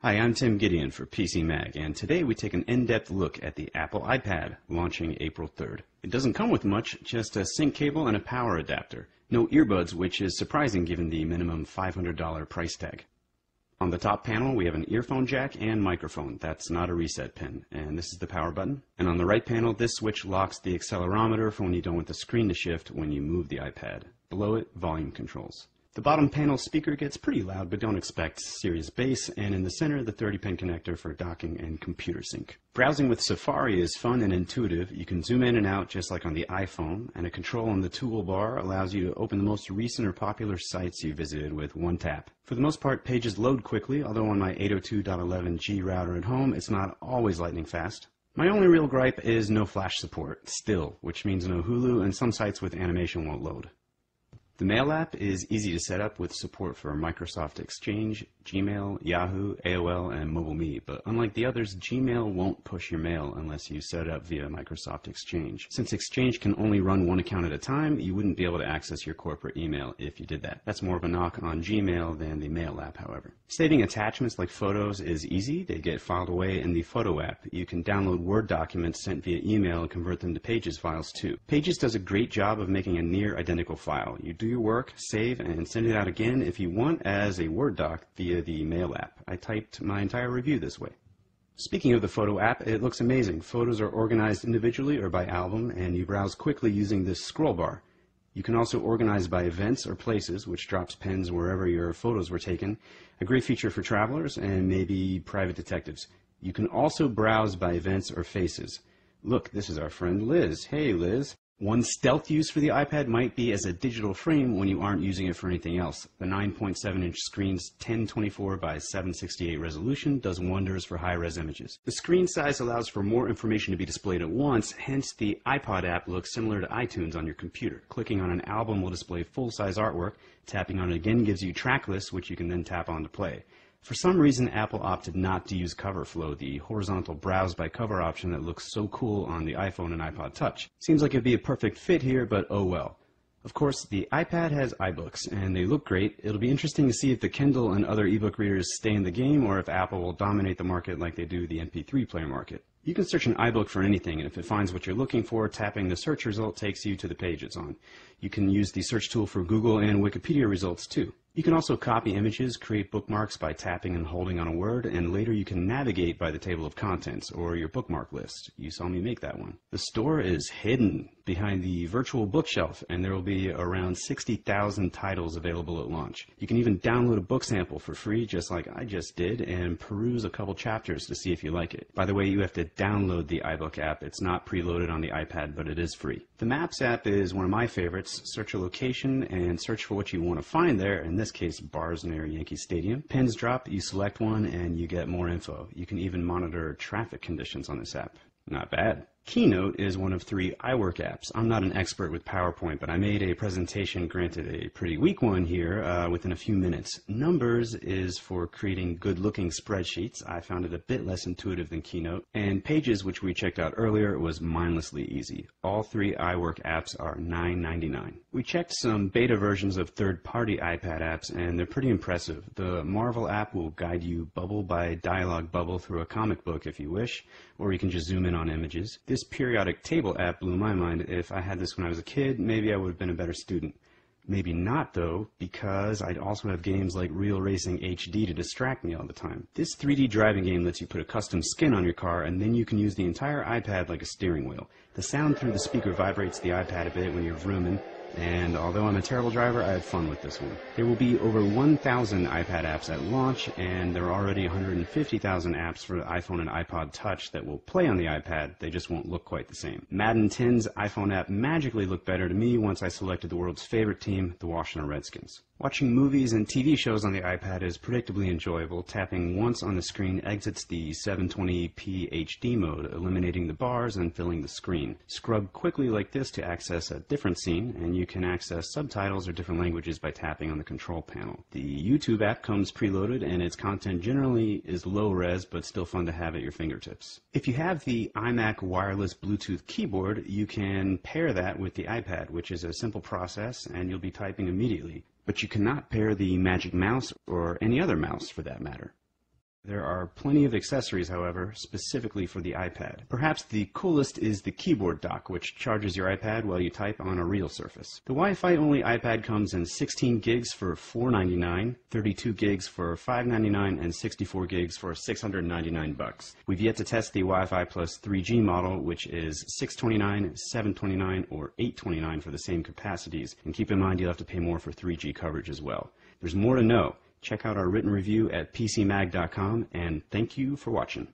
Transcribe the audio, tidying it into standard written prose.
Hi, I'm Tim Gideon for PC Mag, and today we take an in-depth look at the Apple iPad, launching April 3rd. It doesn't come with much, just a sync cable and a power adapter. No earbuds, which is surprising given the minimum $500 price tag. On the top panel, we have an earphone jack and microphone. That's not a reset pin. And this is the power button. And on the right panel, this switch locks the accelerometer for when you don't want the screen to shift when you move the iPad. Below it, volume controls. The bottom panel speaker gets pretty loud, but don't expect serious bass, and in the center, the 30-pin connector for docking and computer sync. Browsing with Safari is fun and intuitive. You can zoom in and out just like on the iPhone, and a control on the toolbar allows you to open the most recent or popular sites you visited with one tap. For the most part, pages load quickly, although on my 802.11g router at home, it's not always lightning fast. My only real gripe is no flash support, still, which means no Hulu, and some sites with animation won't load. The Mail app is easy to set up with support for Microsoft Exchange, Gmail, Yahoo, AOL, and MobileMe, but unlike the others, Gmail won't push your mail unless you set it up via Microsoft Exchange. Since Exchange can only run one account at a time, you wouldn't be able to access your corporate email if you did that. That's more of a knock on Gmail than the Mail app, however. Saving attachments like photos is easy. They get filed away in the Photo app. You can download Word documents sent via email and convert them to Pages files too. Pages does a great job of making a near identical file. You do your work, save, and send it out again if you want as a Word doc via the Mail app. I typed my entire review this way. Speaking of the Photo app, it looks amazing. Photos are organized individually or by album, and you browse quickly using this scroll bar. You can also organize by events or places, which drops pins wherever your photos were taken. A great feature for travelers and maybe private detectives. You can also browse by events or faces. Look, this is our friend Liz. Hey, Liz. One stealth use for the iPad might be as a digital frame when you aren't using it for anything else. The 9.7-inch screen's 1024 by 768 resolution does wonders for high-res images. The screen size allows for more information to be displayed at once, hence the iPod app looks similar to iTunes on your computer. Clicking on an album will display full-size artwork. Tapping on it again gives you track lists, which you can then tap on to play. For some reason, Apple opted not to use Cover Flow, the horizontal browse by cover option that looks so cool on the iPhone and iPod Touch. Seems like it'd be a perfect fit here, but oh well. Of course, the iPad has iBooks, and they look great. It'll be interesting to see if the Kindle and other ebook readers stay in the game, or if Apple will dominate the market like they do the MP3 player market. You can search an iBook for anything, and if it finds what you're looking for, tapping the search result takes you to the page it's on. You can use the search tool for Google and Wikipedia results too. You can also copy images, create bookmarks by tapping and holding on a word, and later you can navigate by the table of contents or your bookmark list. You saw me make that one. The store is hidden behind the virtual bookshelf, and there will be around 60,000 titles available at launch. You can even download a book sample for free, just like I just did, and peruse a couple chapters to see if you like it. By the way, you have to download the iBook app. It's not preloaded on the iPad, but it is free. The Maps app is one of my favorites. Search a location and search for what you want to find there. In this case, bars near Yankee Stadium. Pins drop, you select one, and you get more info. You can even monitor traffic conditions on this app. Not bad. Keynote is one of 3 iWork apps. I'm not an expert with PowerPoint, but I made a presentation, granted a pretty weak one here, within a few minutes. Numbers is for creating good-looking spreadsheets. I found it a bit less intuitive than Keynote. And Pages, which we checked out earlier, was mindlessly easy. All 3 iWork apps are $9.99. We checked some beta versions of third-party iPad apps, and they're pretty impressive. The Marvel app will guide you bubble by dialogue bubble through a comic book if you wish, or you can just zoom in on images. This periodic table app blew my mind. If I had this when I was a kid, maybe I would have been a better student. Maybe not, though, because I'd also have games like Real Racing HD to distract me all the time. This 3D driving game lets you put a custom skin on your car, and then you can use the entire iPad like a steering wheel. The sound through the speaker vibrates the iPad a bit when you're vrooming, and although I'm a terrible driver, I had fun with this one. There will be over 1,000 iPad apps at launch, and there are already 150,000 apps for the iPhone and iPod Touch that will play on the iPad. They just won't look quite the same. Madden 10's iPhone app magically looked better to me once I selected the world's favorite team, the Washington Redskins. Watching movies and TV shows on the iPad is predictably enjoyable. Tapping once on the screen exits the 720p HD mode, eliminating the bars and filling the screen. Scrub quickly like this to access a different scene, and you can access subtitles or different languages by tapping on the control panel. The YouTube app comes preloaded, and its content generally is low res, but still fun to have at your fingertips. If you have the iMac wireless Bluetooth keyboard, you can pair that with the iPad, which is a simple process, and you'll be typing immediately. But you cannot pair the Magic Mouse or any other mouse for that matter. There are plenty of accessories, however, specifically for the iPad. Perhaps the coolest is the keyboard dock, which charges your iPad while you type on a real surface. The Wi-Fi only iPad comes in 16 gigs for $499, 32 gigs for $599, and 64 gigs for $699. We've yet to test the Wi-Fi plus 3G model, which is $629, $729, or $829 for the same capacities. And keep in mind you'll have to pay more for 3G coverage as well. There's more to know. Check out our written review at PCMag.com, and thank you for watching.